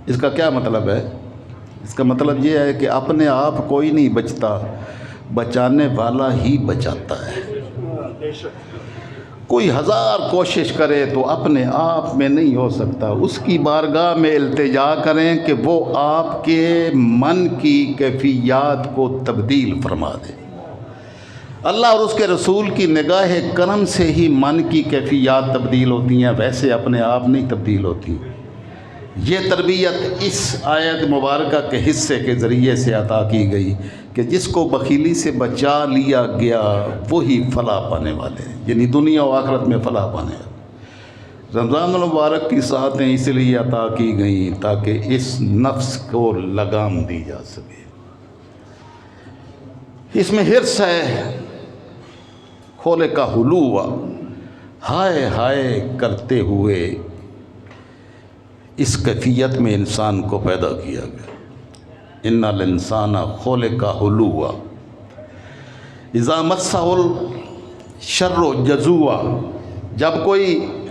اس کا کیا مطلب ہے؟ اس کا مطلب یہ ہے کہ اپنے آپ کوئی نہیں بچتا، بچانے والا ہی بچاتا ہے۔ کوئی ہزار کوشش کرے تو اپنے آپ میں نہیں ہو سکتا، اس کی بارگاہ میں التجا کریں کہ وہ آپ کے من کی کیفیات کو تبدیل فرما دے۔ اللہ اور اس کے رسول کی نگاہ کرم سے ہی من کی کیفیات تبدیل ہوتی ہیں، ویسے اپنے آپ نہیں تبدیل ہوتی۔ یہ تربیت اس آیت مبارکہ کے حصے کے ذریعے سے عطا کی گئی کہ جس کو بخیلی سے بچا لیا گیا وہی فلاح پانے والے ہیں، یعنی دنیا و آخرت میں فلاح پانے والے۔ رمضان المبارک کی ساعتیں اس لیے عطا کی گئیں تاکہ اس نفس کو لگام دی جا سکے۔ اس میں حرص ہے، کھولے کا حلوہ، ہائے ہائے کرتے ہوئے اس کیفیت میں انسان کو پیدا کیا گیا۔ ان الانسان خلق ہلوعا اذا مسہ الشر جزوعا، جب کوئی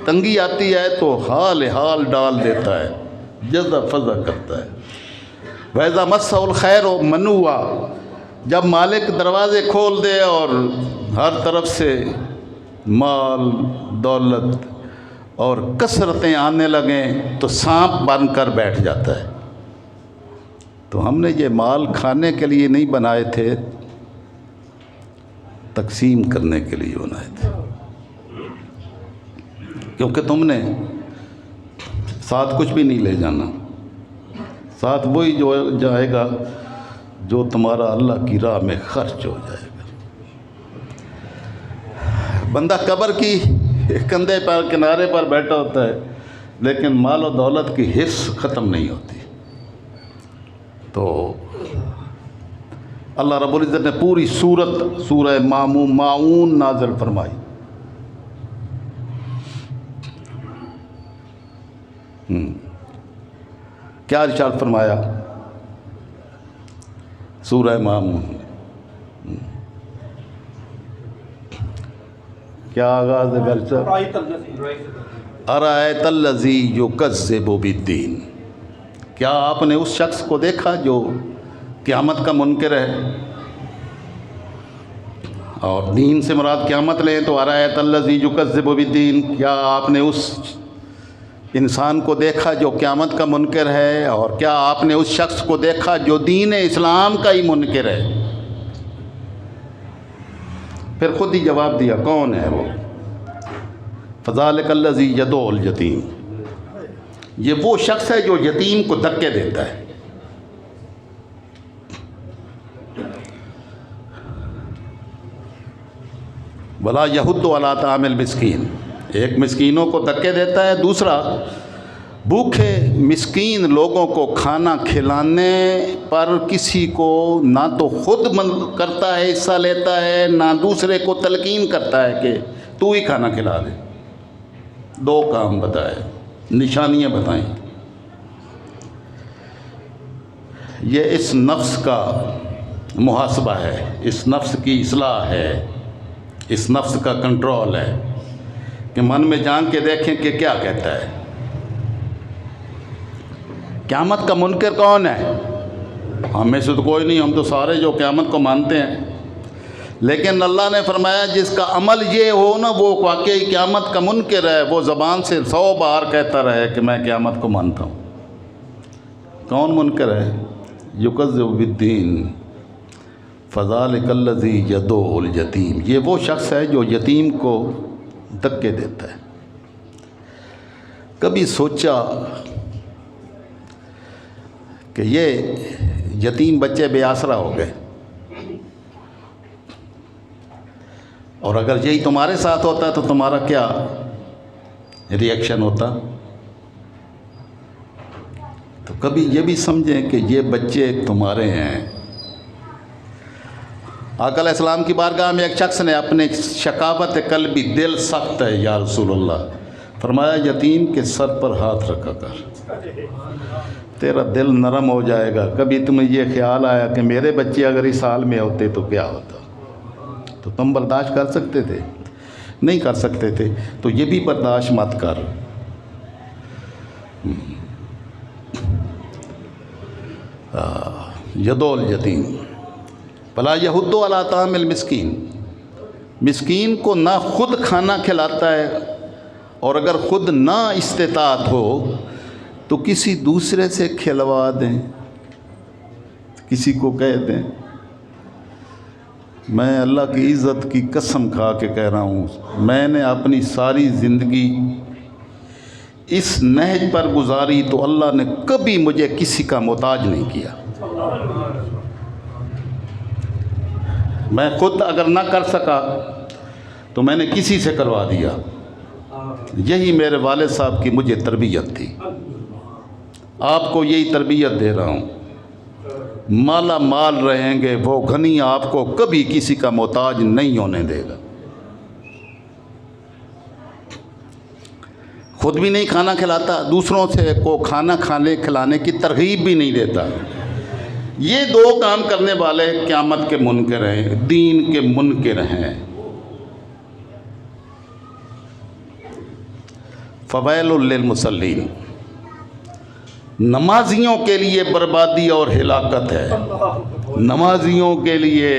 تنگی آتی ہے تو حال ڈال دیتا ہے، جزا فضا کرتا ہے۔ وَإِذَا مَسَّهُ الْخَيْرُ مَنُوعًا، جب مالک دروازے کھول دے اور ہر طرف سے مال دولت اور کثرتیں آنے لگیں تو سانپ بن کر بیٹھ جاتا ہے۔ تو ہم نے یہ مال کھانے کے لیے نہیں بنائے تھے، تقسیم کرنے کے لیے بنائے تھے، کیونکہ تم نے ساتھ کچھ بھی نہیں لے جانا، ساتھ وہی جو جائے گا جو تمہارا اللہ کی راہ میں خرچ ہو جائے گا۔ بندہ قبر کی کندھے پر کنارے پر بیٹھا ہوتا ہے لیکن مال و دولت کی حرص ختم نہیں ہوتی۔ تو اللہ رب العزت نے پوری سورہ ماعون نازل فرمائی۔ کیا ارشاد فرمایا سورہ ماعون؟ کیا آغاز ہے گھر سے؟ ارأیت الذی یکذب بالدین، کیا آپ نے اس شخص کو دیکھا جو قیامت کا منکر ہے؟ اور دین سے مراد قیامت لیں تو ارأیت الذی یکذب بالدین، کیا آپ نے اس انسان کو دیکھا جو قیامت کا منکر ہے؟ اور کیا آپ نے اس شخص کو دیکھا جو دین اسلام کا ہی منکر ہے؟ پھر خود ہی جواب دیا کون ہے وہ؟ فذلک الذی یدعو الیتیم، یہ وہ شخص ہے جو یتیم کو دھکے دیتا ہے۔ ولا یحض علی طعام المسکین، ایک مسکینوں کو دھکے دیتا ہے، دوسرا بھوکے مسکین لوگوں کو کھانا کھلانے پر کسی کو نہ تو خود کرتا ہے، حصہ لیتا ہے، نہ دوسرے کو تلقین کرتا ہے کہ تو ہی کھانا کھلا دے۔ دو کام بتائے، نشانیاں بتائیں۔ یہ اس نفس کا محاسبہ ہے، اس نفس کی اصلاح ہے، اس نفس کا کنٹرول ہے کہ من میں جان کے دیکھیں کہ کیا کہتا ہے۔ قیامت کا منکر کون ہے؟ ہم میں سے تو کوئی نہیں، ہم تو سارے جو قیامت کو مانتے ہیں، لیکن اللہ نے فرمایا جس کا عمل یہ ہو نا وہ واقعی قیامت کا منکر ہے، وہ زبان سے 100 بار کہتا رہے کہ میں قیامت کو مانتا ہوں۔ کون منکر ہے؟ یکذب بالدین، فذلک الذی یدعو الیتیم، یہ وہ شخص ہے جو یتیم کو دھکے دیتا ہے۔ کبھی سوچا کہ یہ یتیم بچے بے آسرا ہو گئے، اور اگر یہی تمہارے ساتھ ہوتا تو تمہارا کیا ری ایکشن ہوتا؟ تو کبھی یہ بھی سمجھیں کہ یہ بچے تمہارے ہیں۔ آقا علیہ السلام کی بارگاہ میں ایک شخص نے اپنے شکاوت قلبی، دل سخت ہے یا رسول اللہ، فرمایا یتیم کے سر پر ہاتھ رکھا کر، تیرا دل نرم ہو جائے گا۔ کبھی تمہیں یہ خیال آیا کہ میرے بچے اگر اس حال میں ہوتے تو کیا ہوتا؟ تو تم برداشت کر سکتے تھے؟ نہیں کر سکتے تھے، تو یہ بھی برداشت مت کر۔ یدول یتیم بلا یہد علی طعام المسکین، مسکین کو نہ خود کھانا کھلاتا ہے، اور اگر خود نہ استطاعت ہو تو کسی دوسرے سے کھلوا دیں، کسی کو کہہ دیں۔ میں اللہ کی عزت کی قسم کھا کے کہہ رہا ہوں، میں نے اپنی ساری زندگی اس نہج پر گزاری تو اللہ نے کبھی مجھے کسی کا محتاج نہیں کیا۔ میں خود اگر نہ کر سکا تو میں نے کسی سے کروا دیا۔ یہی میرے والد صاحب کی مجھے تربیت تھی، آپ کو یہی تربیت دے رہا ہوں۔ مالا مال رہیں گے، وہ غنی آپ کو کبھی کسی کا محتاج نہیں ہونے دے گا۔ خود بھی نہیں کھانا کھلاتا، دوسروں سے کو کھانا کھلانے کی ترغیب بھی نہیں دیتا۔ یہ دو کام کرنے والے قیامت کے منکر ہیں، دین کے منکر ہیں۔ فویل للمصلین، نمازیوں کے لیے بربادی اور ہلاکت ہے، نمازیوں کے لیے۔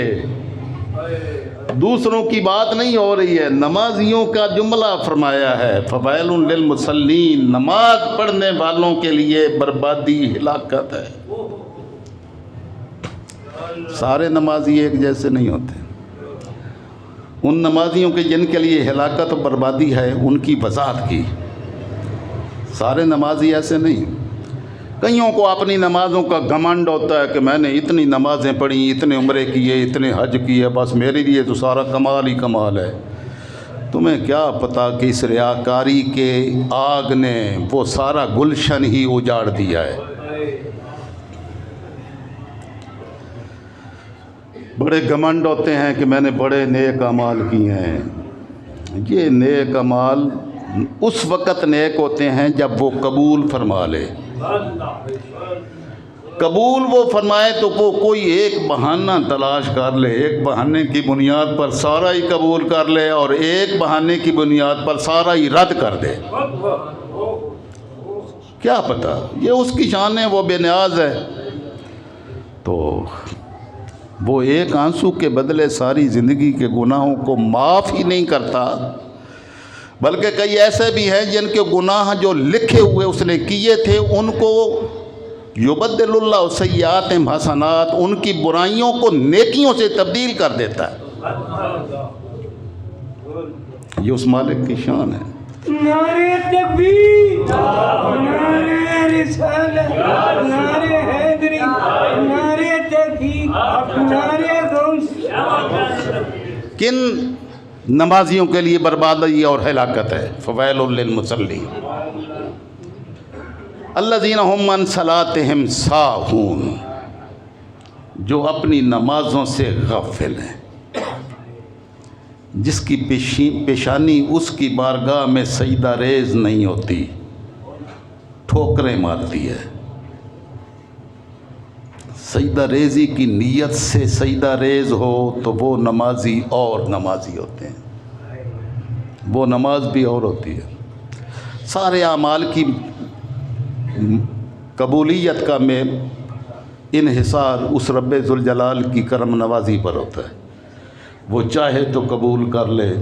دوسروں کی بات نہیں ہو رہی ہے، نمازیوں کا جملہ فرمایا ہے، فویل للمصلین، نماز پڑھنے والوں کے لیے بربادی ہلاکت ہے۔ سارے نمازی ایک جیسے نہیں ہوتے، ان نمازیوں کے جن کے لیے ہلاکت و بربادی ہے ان کی وضاحت کی۔ سارے نمازی ایسے نہیں، کئیوں کو اپنی نمازوں کا گھمنڈ ہوتا ہے کہ میں نے اتنی نمازیں پڑھی، اتنے عمرے کیے، اتنے حج کیے، بس میرے لیے تو سارا کمال ہی کمال ہے۔ تمہیں کیا پتہ کہ اس ریاکاری کے آگ نے وہ سارا گلشن ہی اجاڑ دیا ہے۔ بڑے گھمنڈ ہوتے ہیں کہ میں نے بڑے نیک اعمال کیے ہیں۔ یہ نیک اعمال اس وقت نیک ہوتے ہیں جب وہ قبول فرما لے۔ قبول وہ فرمائے تو وہ کوئی ایک بہانہ تلاش کر لے، ایک بہانے کی بنیاد پر سارا ہی قبول کر لے اور ایک بہانے کی بنیاد پر سارا ہی رد کر دے۔ کیا پتہ، یہ اس کی شان ہے، وہ بے نیاز ہے۔ تو وہ ایک آنسو کے بدلے ساری زندگی کے گناہوں کو معاف ہی نہیں کرتا، بلکہ کئی ایسے بھی ہیں جن کے گناہ جو لکھے ہوئے اس نے کیے تھے ان کو یبدل اللہ سیئات حسنات، ان کی برائیوں کو نیکیوں سے تبدیل کر دیتا ہے۔ یہ اس مالک کی شان ہے۔ نعرہ تکبیر، نعرہ رسالت، نعرہ حیدری، نعرہ تحقیق، نعرہ غوث۔ کن نمازیوں کے لیے بربادی اور ہلاکت ہے؟ فویل للمصلین الذین هم عن صلاتهم ساہون، جو اپنی نمازوں سے غافل ہیں، جس کی پیشانی اس کی بارگاہ میں سجدہ ریز نہیں ہوتی، ٹھوکریں مارتی ہے۔ سجدہ ریزی کی نیت سے سجدہ ریز ہو تو وہ نمازی اور نمازی ہوتے ہیں، وہ نماز بھی اور ہوتی ہے۔ سارے اعمال کی قبولیت کا میں انحصار اس رب ذوالجلال کی کرم نوازی پر ہوتا ہے۔ وہ چاہے تو قبول کر لے،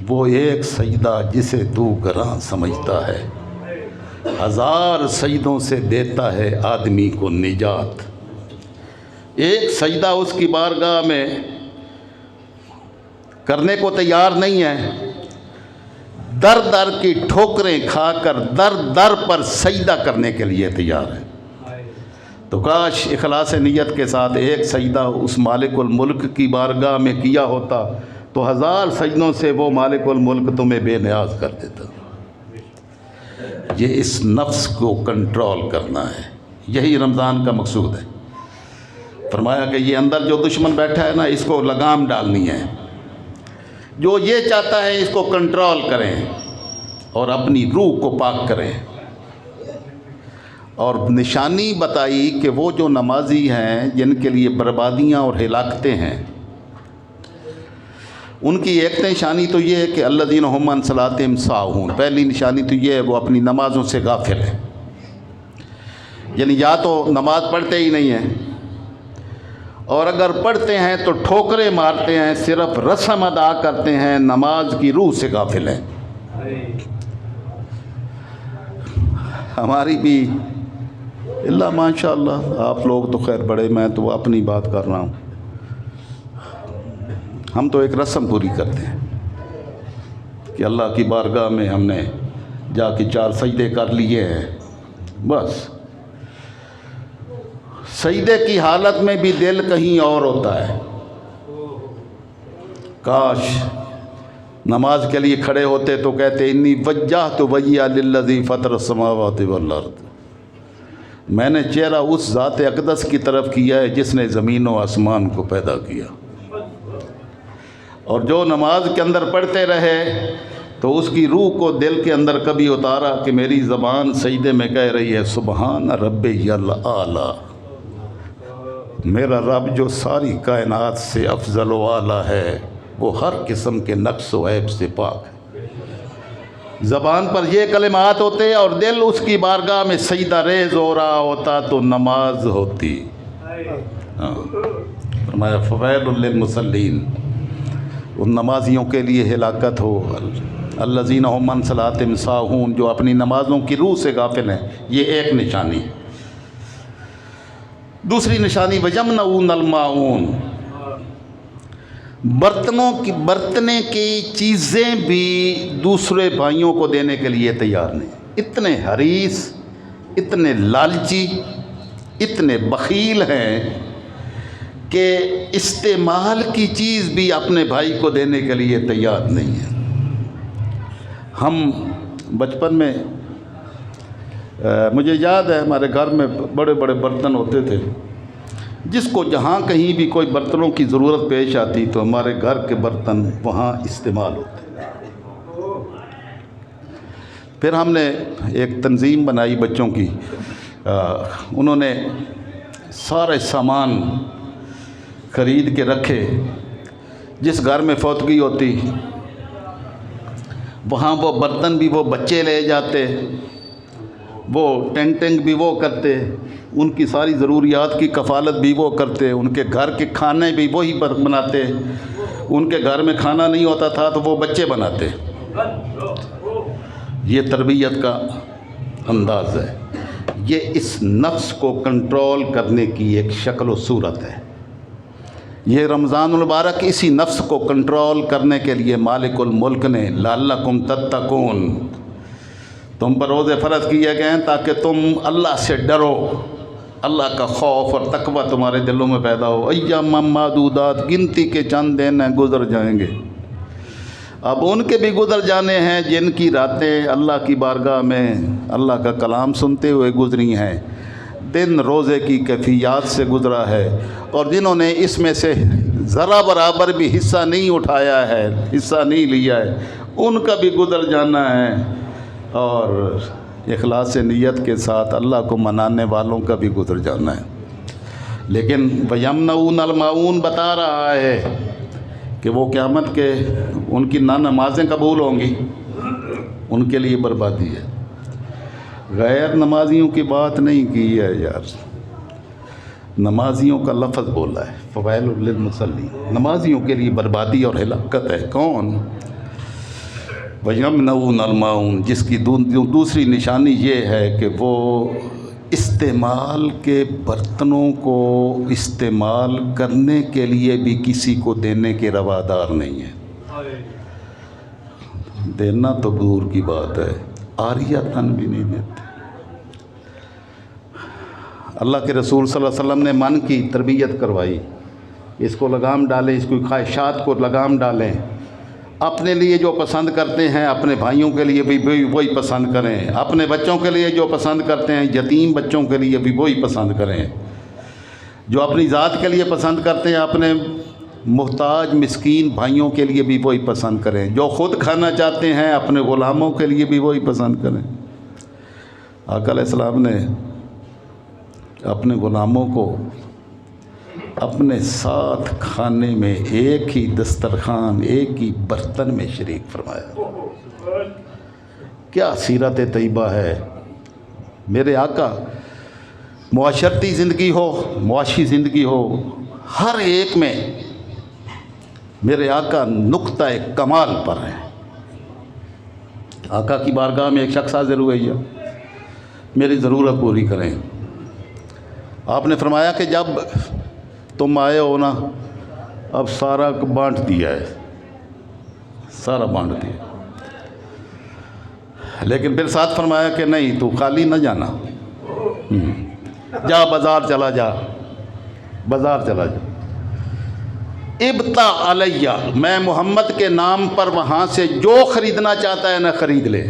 وہ ایک سجدہ جسے تو گراں سمجھتا ہے، ہزار سجدوں سے دیتا ہے آدمی کو نجات۔ ایک سجدہ اس کی بارگاہ میں کرنے کو تیار نہیں ہے، در در کی ٹھوکریں کھا کر در در پر سجدہ کرنے کے لیے تیار ہے۔ تو کاش اخلاص نیت کے ساتھ ایک سجدہ اس مالک الملک کی بارگاہ میں کیا ہوتا تو ہزار سجدوں سے وہ مالک الملک تمہیں بے نیاز کر دیتا۔ یہ اس نفس کو کنٹرول کرنا ہے، یہی رمضان کا مقصود ہے۔ فرمایا کہ یہ اندر جو دشمن بیٹھا ہے نا، اس کو لگام ڈالنی ہے، جو یہ چاہتا ہے اس کو کنٹرول کریں اور اپنی روح کو پاک کریں۔ اور نشانی بتائی کہ وہ جو نمازی ہیں جن کے لیے بربادیاں اور ہلاکتیں ہیں، ان کی ایک نشانی تو یہ ہے کہ الذین هم عن صلاتهم ساہون، پہلی نشانی تو یہ ہے وہ اپنی نمازوں سے غافل ہیں۔ یعنی یا تو نماز پڑھتے ہی نہیں ہیں، اور اگر پڑھتے ہیں تو ٹھوکریں مارتے ہیں، صرف رسم ادا کرتے ہیں، نماز کی روح سے غافل ہیں۔ ہماری بھی اللہ ماشاء اللہ، آپ لوگ تو خیر بڑے، میں تو اپنی بات کر رہا ہوں، ہم تو ایک رسم پوری کرتے ہیں کہ اللہ کی بارگاہ میں ہم نے جا کے 4 سجدے کر لیے ہیں، بس۔ سجدے کی حالت میں بھی دل کہیں اور ہوتا ہے، کاش نماز کے لیے کھڑے ہوتے تو کہتے انی وجہت وجہی للذی فطر السماوات والارض، میں نے چہرہ اس ذات اقدس کی طرف کیا ہے جس نے زمین و آسمان کو پیدا کیا۔ اور جو نماز کے اندر پڑھتے رہے تو اس کی روح کو دل کے اندر کبھی اتارا کہ میری زبان سجدے میں کہہ رہی ہے سبحان ربی الاعلی، میرا رب جو ساری کائنات سے افضل و اعلیٰ ہے، وہ ہر قسم کے نقص و عیب سے پاک ہے۔ زبان پر یہ کلمات ہوتے اور دل اس کی بارگاہ میں سجدہ ریز ہو رہا ہوتا تو نماز ہوتی۔ فرمایا فویل للمصلین، ان نمازیوں کے لیے ہلاکت ہو، الذین هم عن صلاتهم ساہون، جو اپنی نمازوں کی روح سے غافل ہیں۔ یہ ایک نشانی ہے۔ دوسری نشانی وَيَمْنَعُونَ الْمَاعُونَ، برتنے کی چیزیں بھی دوسرے بھائیوں کو دینے کے لیے تیار نہیں، اتنے حریص، اتنے لالچی، اتنے بخیل ہیں کہ استعمال کی چیز بھی اپنے بھائی کو دینے کے لیے تیار نہیں ہے۔ ہم بچپن میں مجھے یاد ہے ہمارے گھر میں بڑے بڑے برتن ہوتے تھے، جس کو جہاں کہیں بھی کوئی برتنوں کی ضرورت پیش آتی تو ہمارے گھر کے برتن وہاں استعمال ہوتے۔ پھر ہم نے ایک تنظیم بنائی بچوں کی، انہوں نے سارے سامان خرید کے رکھے، جس گھر میں فوتگی ہوتی وہاں وہ برتن بھی وہ بچے لے جاتے، وہ ٹینٹنگ بھی وہ کرتے، ان کی ساری ضروریات کی کفالت بھی وہ کرتے، ان کے گھر کے کھانے بھی وہی بناتے، ان کے گھر میں کھانا نہیں ہوتا تھا تو وہ بچے بناتے۔ یہ تربیت کا انداز ہے، یہ اس نفس کو کنٹرول کرنے کی ایک شکل و صورت ہے۔ یہ رمضان المبارک اسی نفس کو کنٹرول کرنے کے لیے مالک الملک نے لعلکم تتقون، تم پر روزے فرض کیے گئے ہیں تاکہ تم اللہ سے ڈرو، اللہ کا خوف اور تقوی تمہارے دلوں میں پیدا ہو۔ ایام معدودات، گنتی کے چند دن ہیں، گزر جائیں گے۔ اب ان کے بھی گزر جانے ہیں جن کی راتیں اللہ کی بارگاہ میں اللہ کا کلام سنتے ہوئے گزری ہیں، دن روزے کی کیفیات سے گزرا ہے، اور جنہوں نے اس میں سے ذرا برابر بھی حصہ نہیں اٹھایا ہے، حصہ نہیں لیا ہے، ان کا بھی گزر جانا ہے، اور اخلاص نیت کے ساتھ اللہ کو منانے والوں کا بھی گزر جانا ہے۔ لیکن وَيَمْنَعُونَ الْمَاعُونَ بتا رہا ہے کہ وہ قیامت کے ان کی نہ نمازیں قبول ہوں گی، ان کے لیے بربادی ہے۔ غیر نمازیوں کی بات نہیں کی ہے یار، نمازیوں کا لفظ بولا ہے فویل للمصلین، نمازیوں کے لیے بربادی اور ہلاکت ہے۔ کون؟ وَيَمْنَعُونَ الْمَاعُونَ، جس کی دوسری نشانی یہ ہے کہ وہ استعمال کے برتنوں کو استعمال کرنے کے لیے بھی کسی کو دینے کے روادار نہیں ہے۔ دینا تو دور کی بات ہے، عاریتاً بھی نہیں دیتے۔ اللہ کے رسول صلی اللہ علیہ وسلم نے من کی تربیت کروائی، اس کو لگام ڈالیں، اس کی خواہشات کو لگام ڈالیں، اپنے لیے جو پسند کرتے ہیں اپنے بھائیوں کے لیے بھی وہی پسند کریں، اپنے بچوں کے لیے جو پسند کرتے ہیں یتیم بچوں کے لیے بھی وہی پسند کریں، جو اپنی ذات کے لیے پسند کرتے ہیں اپنے محتاج مسکین بھائیوں کے لیے بھی وہی پسند کریں، جو خود کھانا چاہتے ہیں اپنے غلاموں کے لیے بھی وہی پسند کریں۔ آقا علیہ السلام نے اپنے غلاموں کو اپنے ساتھ کھانے میں ایک ہی دسترخوان، ایک ہی برتن میں شریک فرمایا۔ کیا سیرت طیبہ ہے! میرے آقا معاشرتی زندگی ہو، معاشی زندگی ہو، ہر ایک میں میرے آقا نقطہ کمال پر ہیں۔ آقا کی بارگاہ میں ایک شخص حاضر ہوئے، میری ضرورت پوری کریں۔ آپ نے فرمایا کہ جب تم آئے ہو نا، اب سارا بانٹ دیا ہے، سارا بانٹ دیا، لیکن پھر ساتھ فرمایا کہ نہیں، تو خالی نہ جانا، جا بازار چلا جا، بازار چلا جا، ابتا علیہ، میں محمد کے نام پر وہاں سے جو خریدنا چاہتا ہے نہ خرید لے۔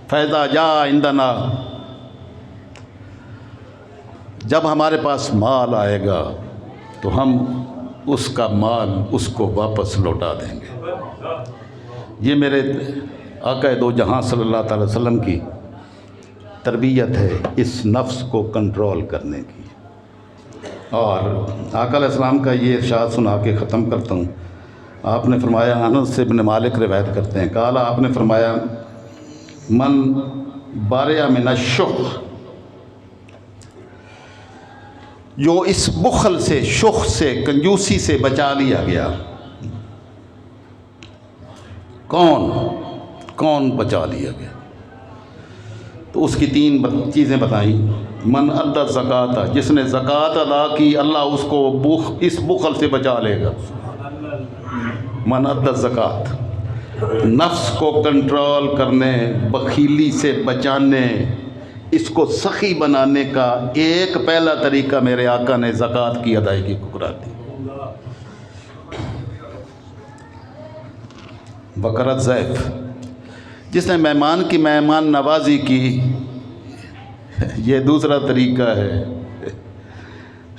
فیضا جا عندنا، جب ہمارے پاس مال آئے گا تو ہم اس کا مال اس کو واپس لوٹا دیں گے۔ یہ میرے آقا دو جہاں صلی اللہ تعالی وسلم کی تربیت ہے اس نفس کو کنٹرول کرنے کی۔ اور آقا علیہ السلام کا یہ ارشاد سنا کے ختم کرتا ہوں۔ آپ نے فرمایا، انس بن مالک روایت کرتے ہیں، قال، آپ نے فرمایا، من بارئ من الشح، جو اس بخل سے، شح سے، کنجوسی سے بچا لیا گیا، کون بچا لیا گیا؟ تو اس کی 3 چیزیں بتائیں۔ من ادى الزکوٰۃ، جس نے زکوٰۃ ادا کی اللہ اس کو اس بخل سے بچا لے گا۔ من ادى الزکوٰۃ، نفس کو کنٹرول کرنے، بخیلی سے بچانے، اس کو سخی بنانے کا ایک پہلا طریقہ میرے آقا نے زکوٰۃ کی ادائیگی کو کرا دی۔ بکرت ضیف، جس نے مہمان کی مہمان نوازی کی، یہ دوسرا طریقہ ہے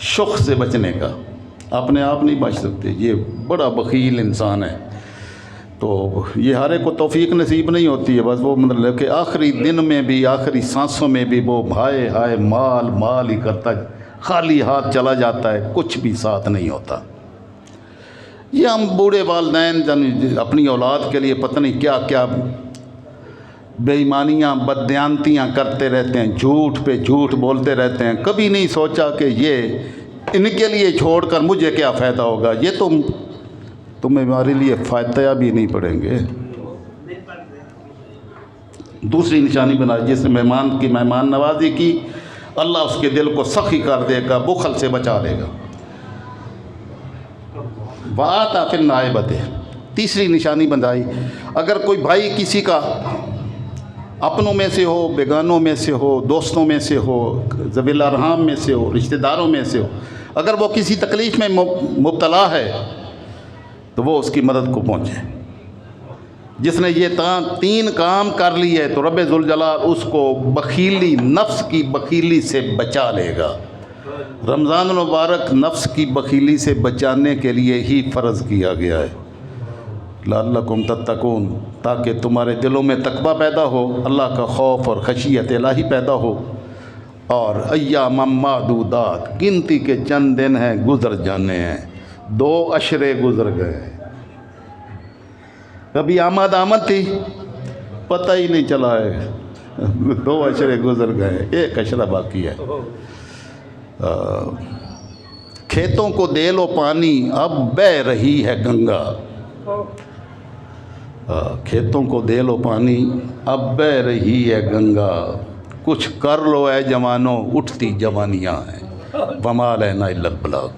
شخ سے بچنے کا۔ اپنے آپ نہیں بچ سکتے، یہ بڑا بخیل انسان ہے، تو یہ ہر ایک کو توفیق نصیب نہیں ہوتی ہے۔ بس وہ مطلب کہ آخری دن میں بھی، آخری سانسوں میں بھی وہ ہائے مال ہی کرتا، خالی ہاتھ چلا جاتا ہے، کچھ بھی ساتھ نہیں ہوتا۔ یہ ہم بوڑھے والدین اپنی اولاد کے لیے پتہ نہیں کیا کیا بے ایمانیاں، بددیانتیاں کرتے رہتے ہیں، جھوٹ پہ جھوٹ بولتے رہتے ہیں۔ کبھی نہیں سوچا کہ یہ ان کے لیے چھوڑ کر مجھے کیا فائدہ ہوگا؟ یہ تمہیں ہمارے لیے فائدہ بھی نہیں پڑیں گے۔ دوسری نشانی بنا، جس نے مہمان کی مہمان نوازی کی، اللہ اس کے دل کو سخی کر دے گا، بخل سے بچا لے گا۔ بات آفر نائبت، تیسری نشانی بنائی، اگر کوئی بھائی کسی کا اپنوں میں سے ہو، بیگانوں میں سے ہو، دوستوں میں سے ہو، ذوی الارحام میں سے ہو، رشتہ داروں میں سے ہو، اگر وہ کسی تکلیف میں مبتلا ہے تو وہ اس کی مدد کو پہنچے۔ جس نے یہ 3 کام کر لیے تو رب ذوالجلال اس کو بخیلی، نفس کی بخیلی سے بچا لے گا۔ رمضان المبارک نفس کی بخیلی سے بچانے کے لیے ہی فرض کیا گیا ہے، لعلکم تتقون، تاکہ تمہارے دلوں میں تقویٰ پیدا ہو، اللہ کا خوف اور خشیت الہی پیدا ہو۔ اور ایام معدودات، گنتی کے چند دن ہیں، گزر جانے ہیں۔ 2 عشرے گزر گئے، کبھی آمد تھی پتہ ہی نہیں چلا ہے، 2 عشرے گزر گئے، 1 عشرہ باقی ہے۔ کھیتوں کو دے لو پانی، اب بہہ رہی ہے گنگا، کھیتوں کو دے لو پانی، اب بہہ رہی ہے گنگا، کچھ کر لو اے جوانوں، اٹھتی جوانیاں ہیں، وما علینا الا البلاغ۔